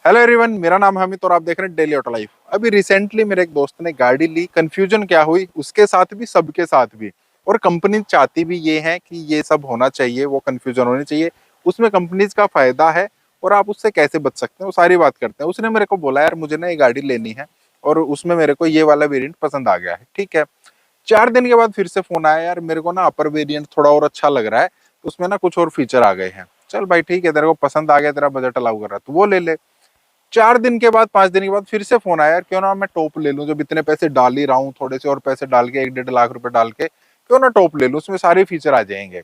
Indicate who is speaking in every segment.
Speaker 1: Hello everyone, मेरा नाम है अमित और आप देख रहे हैं डेली ऑटो लाइफ। अभी रिसेंटली मेरे एक दोस्त ने गाड़ी ली। कंफ्यूजन क्या हुई उसके साथ भी, सबके साथ भी। और कंपनी चाहती भी ये है कि ये सब होना चाहिए, वो कंफ्यूजन होनी चाहिए। उसमें कंपनीज का फायदा है और आप उससे कैसे बच सकते हैं वो सारी बात करते हैं। उसने मेरे को बोला, यार मुझे ना ये गाड़ी लेनी है और उसमें मेरे को ये वाला वेरिएंट पसंद आ गया है। ठीक है, 4 दिन के बाद फिर से फोन आया, यार मेरे को ना अपर वेरिएंट थोड़ा और अच्छा लग रहा है, उसमें ना कुछ और फीचर आ गए हैं। चल भाई ठीक है, तेरे को पसंद आ गया, तेरा बजट अलाउ कर रहा है तो वो ले ले। 4 दिन के बाद, 5 दिन के बाद फिर से फोन आया, यार क्यों ना मैं टॉप ले लूं, जब इतने पैसे डाल ही रहा हूँ, थोड़े से और पैसे डाल के 1-1.5 लाख रुपए डाल के क्यों ना टॉप ले लूं, उसमें सारे फीचर आ जाएंगे।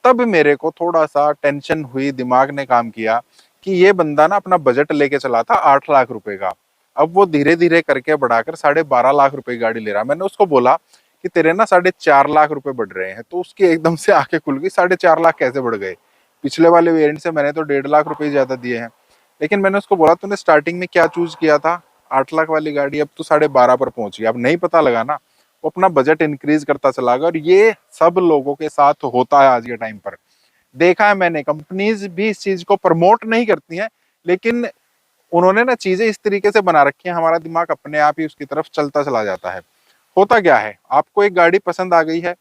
Speaker 1: तब मेरे को थोड़ा सा टेंशन हुई, दिमाग ने काम किया कि ये बंदा ना अपना बजट लेके चला था 8 लाख रुपए का। अब वो धीरे धीरे करके बढ़ाकर 12.5 लाख रुपए की गाड़ी ले रहा है। मैंने उसको बोला कि तेरे ना 4.5 लाख रुपए बढ़ रहे हैं, तो उसकी एकदम से आंखें खुल गई। 4.5 लाख कैसे बढ़ गए? पिछले वाले वेरिएंट से मैंने तो 1.5 लाख रुपए ज्यादा दिए हैं। लेकिन मैंने उसको बोला, तूने स्टार्टिंग में क्या चूज किया था? 8 लाख वाली गाड़ी, अब तू 12.5 पर पहुंच गया। अब नहीं पता लगा ना, वो अपना बजट इंक्रीज करता चला गया। और ये सब लोगों के साथ होता है आज के टाइम पर। देखा है मैंने, कंपनीज भी इस चीज को प्रमोट नहीं करती हैं, लेकिन उन्होंने ना चीजें इस तरीके से बना रखी हैं, हमारा दिमाग अपने आप ही उसकी तरफ चलता चला जाता है। होता क्या है, आपको एक गाड़ी पसंद आ गई है,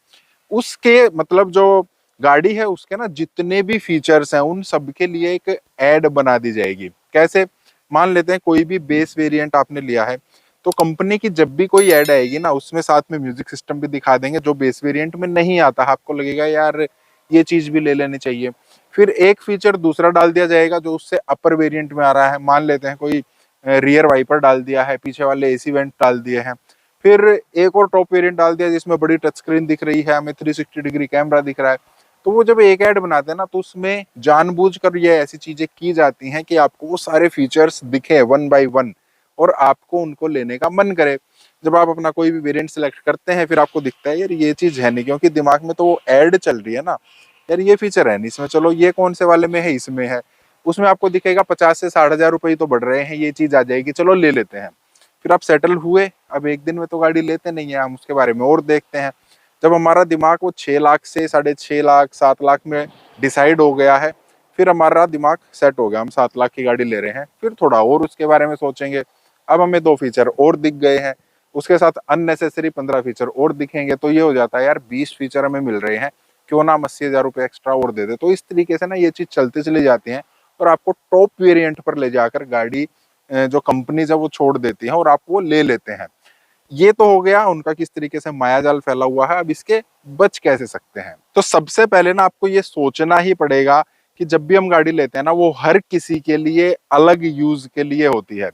Speaker 1: उसके मतलब जो गाड़ी है उसके ना जितने भी फीचर्स हैं उन सब के लिए एक एड बना दी जाएगी। कैसे? मान लेते हैं कोई भी बेस वेरिएंट आपने लिया है, तो कंपनी की जब भी कोई ऐड आएगी ना, उसमें साथ में म्यूजिक सिस्टम भी दिखा देंगे जो बेस वेरिएंट में नहीं आता। आपको लगेगा यार ये चीज भी ले लेनी चाहिए। फिर एक फीचर दूसरा डाल दिया जाएगा जो उससे अपर वेरिएंट में आ रहा है। मान लेते हैं कोई रियर वाइपर डाल दिया है, पीछे वाले एसी वेंट डाल दिए हैं। फिर एक और टॉप वेरिएंट डाल दिया जिसमें बड़ी टच स्क्रीन दिख रही है, हमें 360 डिग्री कैमरा दिख रहा है। तो वो जब एक ऐड बनाते हैं ना, तो उसमें जानबूझकर ये ऐसी चीजें की जाती हैं कि आपको वो सारे फीचर्स दिखे वन बाय वन और आपको उनको लेने का मन करे। जब आप अपना कोई भी वेरिएंट सिलेक्ट करते हैं, फिर आपको दिखता है यार ये चीज है नहीं, क्योंकि दिमाग में तो वो ऐड चल रही है ना, यार ये फीचर है नहीं इसमें, चलो ये कौन से वाले में है, इसमें है। उसमें आपको दिखेगा 50 से 60 हजार रुपए ही तो बढ़ रहे हैं, ये चीज आ जाएगी, चलो ले लेते हैं। फिर आप सेटल हुए। अब एक दिन में तो गाड़ी लेते नहीं है, हम उसके बारे में और देखते हैं। जब हमारा दिमाग वो 6 लाख से 6.5 लाख 7 लाख में डिसाइड हो गया है, फिर हमारा दिमाग सेट हो गया, हम 7 लाख की गाड़ी ले रहे हैं, फिर थोड़ा और उसके बारे में सोचेंगे। अब हमें 2 फीचर और दिख गए हैं, उसके साथ अननेसेसरी 15 फीचर और दिखेंगे, तो ये हो जाता है यार 20 फीचर हमें मिल रहे हैं, क्यों ना हम 80 हजार रुपये एक्स्ट्रा और दे दे। तो इस तरीके से ना ये चीज चलती चली जाती है और आपको टॉप वेरिएंट पर ले जाकर गाड़ी जो कंपनीज है वो छोड़ देती है और आप वो ले लेते हैं। ये तो हो गया उनका किस तरीके से मायाजाल फैला हुआ है। अब इसके बच कैसे सकते हैं? तो सबसे पहले ना आपको ये सोचना ही पड़ेगा कि जब भी हम गाड़ी लेते हैं ना, वो हर किसी के लिए अलग यूज के लिए होती है।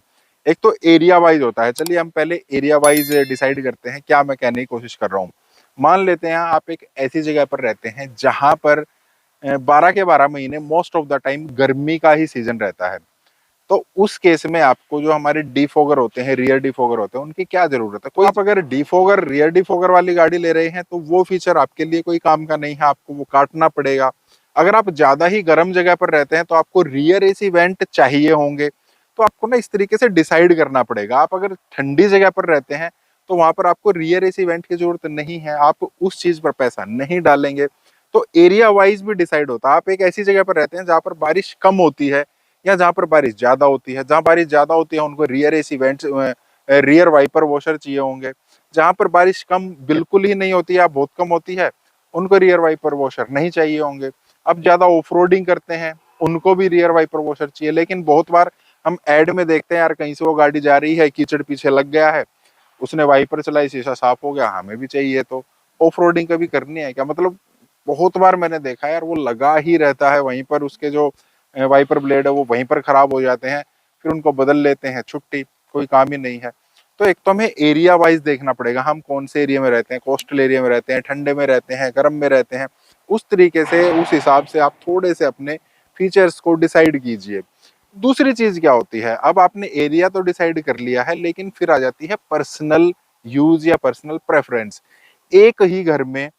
Speaker 1: एक तो एरिया वाइज होता है। चलिए हम पहले एरिया वाइज डिसाइड करते हैं, क्या मैं कहने की कोशिश कर रहा हूँ। मान लेते हैं आप एक ऐसी जगह पर रहते हैं जहां पर 12 के 12 महीने मोस्ट ऑफ द टाइम गर्मी का ही सीजन रहता है। तो उस केस में आपको जो हमारे डिफोगर होते हैं, रियर डिफोगर होते हैं, उनकी क्या जरूरत है? कोई आप अगर डिफोगर, रियर डिफोगर वाली गाड़ी ले रहे हैं तो वो फीचर आपके लिए कोई काम का नहीं है, आपको वो काटना पड़ेगा। अगर आप ज्यादा ही गर्म जगह पर रहते हैं तो आपको रियर एसी वेंट चाहिए होंगे। तो आपको ना इस तरीके से डिसाइड करना पड़ेगा। आप अगर ठंडी जगह पर रहते हैं तो वहां पर आपको रियर एसी वेंट की जरूरत नहीं है, आप उस चीज पर पैसा नहीं डालेंगे। तो एरिया वाइज भी डिसाइड होता है। आप एक ऐसी जगह पर रहते हैं जहां पर बारिश कम होती है या जहां पर बारिश ज्यादा होती है। जहां बारिश ज्यादा होती है उनको rear AC vents, rear wiper washer चाहिए होंगे। जहां पर बारिश कम बिल्कुल ही नहीं होती या बहुत कम होती है, उनको रियर वाइपर वॉशर नहीं चाहिए होंगे। अब ज्यादा ऑफ रोडिंग करते हैं, उनको भी रियर वाइपर वॉशर चाहिए। लेकिन बहुत बार हम एड में देखते हैं, यार कहीं से वो गाड़ी जा रही है, कीचड़ पीछे लग गया है, उसने वाइपर चलाई, शीशा साफ हो गया, हमें भी चाहिए, तो ऑफ रोडिंग कभी करनी है क्या? मतलब बहुत बार मैंने देखा यार वो लगा ही रहता है वहीं पर, उसके जो वाइपर ब्लेड है वो वहीं पर खराब हो जाते हैं, फिर उनको बदल लेते हैं, छुट्टी, कोई काम ही नहीं है। तो एक तो हमें एरिया वाइज देखना पड़ेगा, हम कौन से एरिया में रहते हैं, कोस्टल एरिया में रहते हैं, ठंडे में रहते हैं, गर्म में रहते हैं। उस तरीके से, उस हिसाब से आप थोड़े से अपने फीचर्स को डिसाइड कीजिए। दूसरी चीज क्या होती है, अब आपने एरिया तो डिसाइड कर लिया है, लेकिन फिर आ जाती है पर्सनल यूज या पर्सनल प्रेफरेंस। एक ही घर में,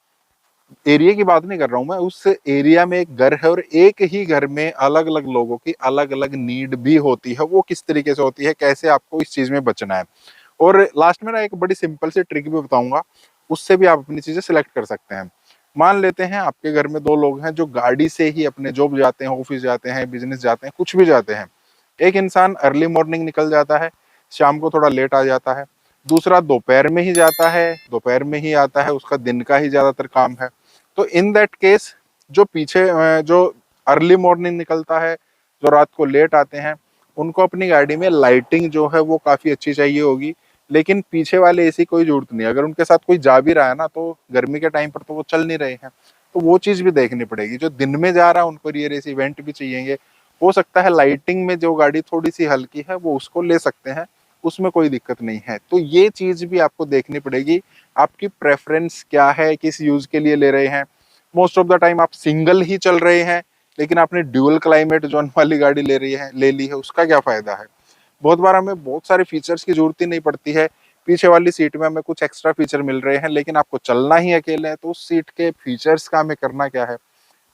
Speaker 1: एरिया की बात नहीं कर रहा हूं मैं, उस एरिया में एक घर है और एक ही घर में अलग अलग लोगों की अलग अलग नीड भी होती है। वो किस तरीके से होती है, कैसे आपको इस चीज में बचना है। और लास्ट में ना एक बड़ी सिंपल सी ट्रिक भी बताऊंगा, उससे भी आप अपनी चीजें सिलेक्ट कर सकते हैं। मान लेते हैं आपके घर में 2 लोग हैं जो गाड़ी से ही अपने जॉब जाते हैं, ऑफिस जाते हैं, बिजनेस जाते हैं, कुछ भी जाते हैं। एक इंसान अर्ली मॉर्निंग निकल जाता है, शाम को थोड़ा लेट आ जाता है। दूसरा दोपहर में ही जाता है, दोपहर में ही आता है, उसका दिन का ही ज्यादातर काम है। तो इन दैट केस जो पीछे जो अर्ली मॉर्निंग निकलता है, जो रात को लेट आते हैं, उनको अपनी गाड़ी में लाइटिंग जो है वो काफी अच्छी चाहिए होगी। लेकिन पीछे वाले ऐसी कोई जरूरत नहीं, अगर उनके साथ कोई जा भी रहा है ना, तो गर्मी के टाइम पर तो वो चल नहीं रहे हैं, तो वो चीज भी देखनी पड़ेगी। जो दिन में जा रहा है उनको रियर एसी इवेंट भी चाहिए। हो सकता है लाइटिंग में जो गाड़ी थोड़ी सी हल्की है वो उसको ले सकते हैं, उसमें कोई दिक्कत नहीं है। तो ये चीज भी आपको देखनी पड़ेगी, आपकी प्रेफरेंस क्या है, किस यूज के लिए ले रहे हैं। मोस्ट ऑफ द टाइम आप सिंगल ही चल रहे हैं, लेकिन आपने ड्यूअल क्लाइमेट जोन वाली गाड़ी ले ली है, उसका क्या फायदा है। बहुत बार हमें बहुत सारे फीचर्स की जरूरत ही नहीं पड़ती है, पीछे वाली सीट में हमें कुछ एक्स्ट्रा फीचर मिल रहे हैं, लेकिन आपको चलना ही अकेले है, तो उस सीट के फीचर्स का हमें करना क्या है।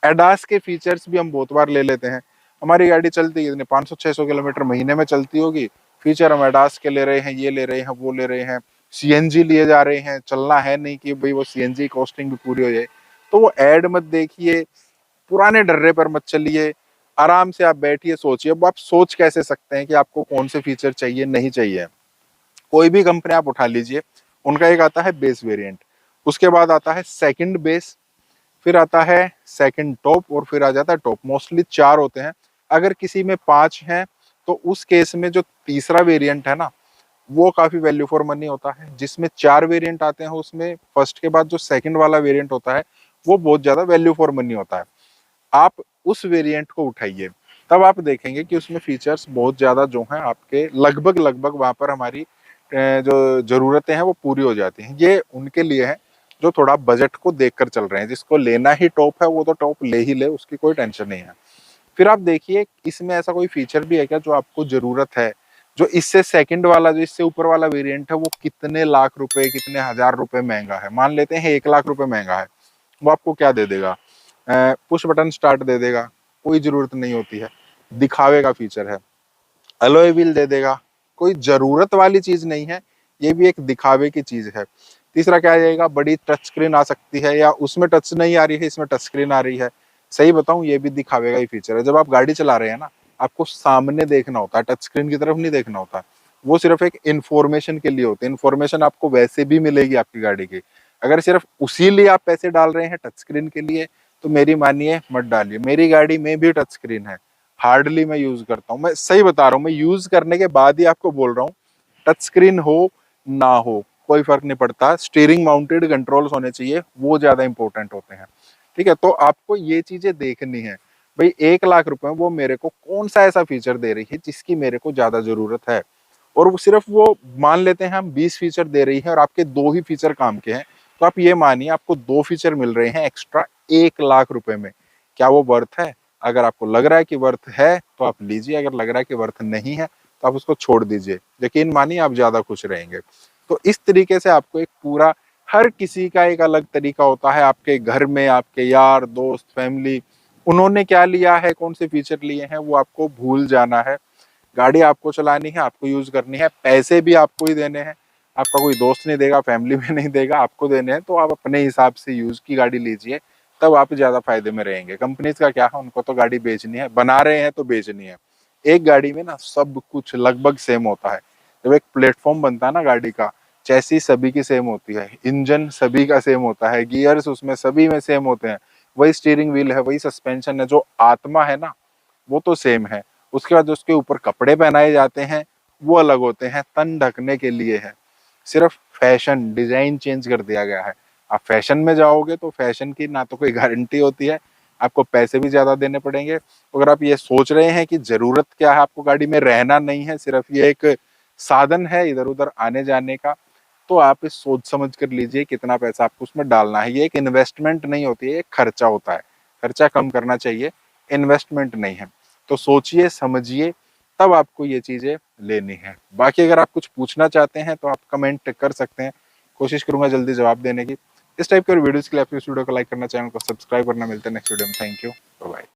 Speaker 1: एडास के फीचर्स भी हम बहुत बार ले लेते हैं, हमारी गाड़ी चलती है 500-600 किलोमीटर महीने में चलती होगी, फीचर हम एडास के ले रहे हैं, ये ले रहे हैं, वो ले रहे हैं, सीएनजी लिए जा रहे हैं, चलना है नहीं कि भाई वो सीएनजी कॉस्टिंग भी पूरी हो जाए। तो वो एड मत देखिए, पुराने डर्रे पर मत चलिए, आराम से आप बैठिए, सोचिए। अब आप सोच कैसे सकते हैं कि आपको कौन से फीचर चाहिए नहीं चाहिए। कोई भी कंपनी आप उठा लीजिए, उनका एक आता है बेस वेरिएंट, उसके बाद आता है सेकंड बेस, फिर आता है सेकंड टॉप, और फिर आ जाता है टॉप। मोस्टली 4 होते हैं, अगर किसी में 5 हैं तो उस केस में जो तीसरा वेरिएंट है ना, वो काफी वैल्यू फॉर मनी होता है। जिसमें 4 वेरिएंट आते हैं, उसमें फर्स्ट के बाद जो सेकंड वाला वेरिएंट होता है वो बहुत ज्यादा वैल्यू फॉर मनी होता है। आप उस वेरिएंट को उठाइए, तब आप देखेंगे कि उसमें फीचर्स बहुत ज्यादा जो हैं आपके लगभग लगभग वहां पर हमारी जो जरूरतें हैं वो पूरी हो जाती हैं। ये उनके लिए है जो थोड़ा बजट को देखकर चल रहे हैं, जिसको लेना ही टॉप है वो तो टॉप ले ही ले, उसकी कोई टेंशन नहीं है। फिर आप देखिए इसमें ऐसा कोई फीचर भी है क्या जो आपको जरूरत है, जो इससे सेकंड वाला, जो इससे ऊपर वाला वेरिएंट है वो कितने लाख रुपए, कितने हजार रुपए महंगा है, मान लेते हैं 1 लाख रुपए महंगा है, वो आपको क्या दे देगा, पुश बटन स्टार्ट दे देगा, कोई जरूरत नहीं होती है, दिखावे का फीचर है। अलॉय व्हील दे देगा, कोई जरूरत वाली चीज नहीं है, ये भी एक दिखावे की चीज है। तीसरा क्या आ जाएगा, बड़ी टच स्क्रीन आ सकती है, या उसमें टच नहीं आ रही है, इसमें टच स्क्रीन आ रही है। सही बताऊं, ये भी दिखावे का ही फीचर है। जब आप गाड़ी चला रहे हैं ना, आपको सामने देखना होता है, टच स्क्रीन की तरफ नहीं देखना होता। वो सिर्फ एक इंफॉर्मेशन के लिए होती है, इंफॉर्मेशन आपको वैसे भी मिलेगी आपकी गाड़ी की। अगर सिर्फ उसी लिए आप पैसे डाल रहे हैं टच स्क्रीन के लिए, तो मेरी मानिए मत डालिए। मेरी गाड़ी में भी टच स्क्रीन है, हार्डली मैं यूज करता हूँ, मैं सही बता रहा हूँ, मैं यूज करने के बाद ही आपको बोल रहा हूँ। टच स्क्रीन हो ना हो कोई फर्क नहीं पड़ता, स्टीयरिंग माउंटेड कंट्रोल्स होने चाहिए, वो ज्यादा इंपॉर्टेंट होते हैं। ठीक है, तो आपको ये चीजें देखनी है भाई, 1 लाख रुपए वो मेरे को कौन सा ऐसा फीचर दे रही है जिसकी मेरे को ज्यादा जरूरत है। और वो सिर्फ वो मान लेते हैं हम 20 फीचर दे रही है और आपके 2 ही फीचर काम के हैं, तो आप ये मानिए आपको 2 फीचर मिल रहे हैं एक्स्ट्रा 1 लाख रुपए में। क्या वो वर्थ है? अगर आपको लग रहा है कि वर्थ है तो आप लीजिए, अगर लग रहा है कि वर्थ नहीं है तो आप उसको छोड़ दीजिए। यकीन मानिए आप ज्यादा खुश रहेंगे। तो इस तरीके से आपको एक पूरा, हर किसी का एक अलग तरीका होता है, आपके घर में आपके यार दोस्त फैमिली, उन्होंने क्या लिया है, कौन से फीचर लिए हैं, वो आपको भूल जाना है। गाड़ी आपको चलानी है, आपको यूज करनी है, पैसे भी आपको ही देने हैं, आपका कोई दोस्त नहीं देगा, फैमिली में नहीं देगा, आपको देने हैं। तो आप अपने हिसाब से यूज की गाड़ी लीजिए, तब आप ज्यादा फायदे में रहेंगे। कंपनीज का क्या है, उनको तो गाड़ी बेचनी है, बना रहे हैं तो बेचनी है। एक गाड़ी में ना सब कुछ लगभग सेम होता है। जब एक प्लेटफॉर्म बनता है ना गाड़ी का, चैसी सभी की सेम होती है, इंजन सभी का सेम होता है, गियर्स उसमें सभी में सेम होते हैं, वही स्टीयरिंग व्हील है, वही सस्पेंशन है, जो आत्मा है ना वो तो सेम है। उसके बाद उसके ऊपर कपड़े पहनाए जाते हैं, वो अलग होते हैं, तन ढकने के लिए है। सिर्फ फैशन डिजाइन चेंज कर दिया गया है। आप फैशन में जाओगे तो फैशन की ना तो कोई गारंटी होती है, आपको पैसे भी ज्यादा देने पड़ेंगे। अगर आप ये सोच रहे हैं कि जरूरत क्या है, आपको गाड़ी में रहना नहीं है, सिर्फ ये एक साधन है इधर उधर आने जाने का, तो आप इस सोच समझ कर लीजिए कितना पैसा आपको उसमें डालना है। ये एक इन्वेस्टमेंट नहीं होती है, एक खर्चा होता है। खर्चा कम करना चाहिए, इन्वेस्टमेंट नहीं है। तो सोचिए समझिए, तब आपको ये चीजें लेनी है। बाकी अगर आप कुछ पूछना चाहते हैं तो आप कमेंट कर सकते हैं, कोशिश करूंगा जल्दी जवाब देने की। इस टाइप के वीडियोस के लिए आप इस वीडियो को लाइक करना, चैनल को सब्सक्राइब करना। मिलते हैं नेक्स्ट वीडियो में। Thank you, bye bye.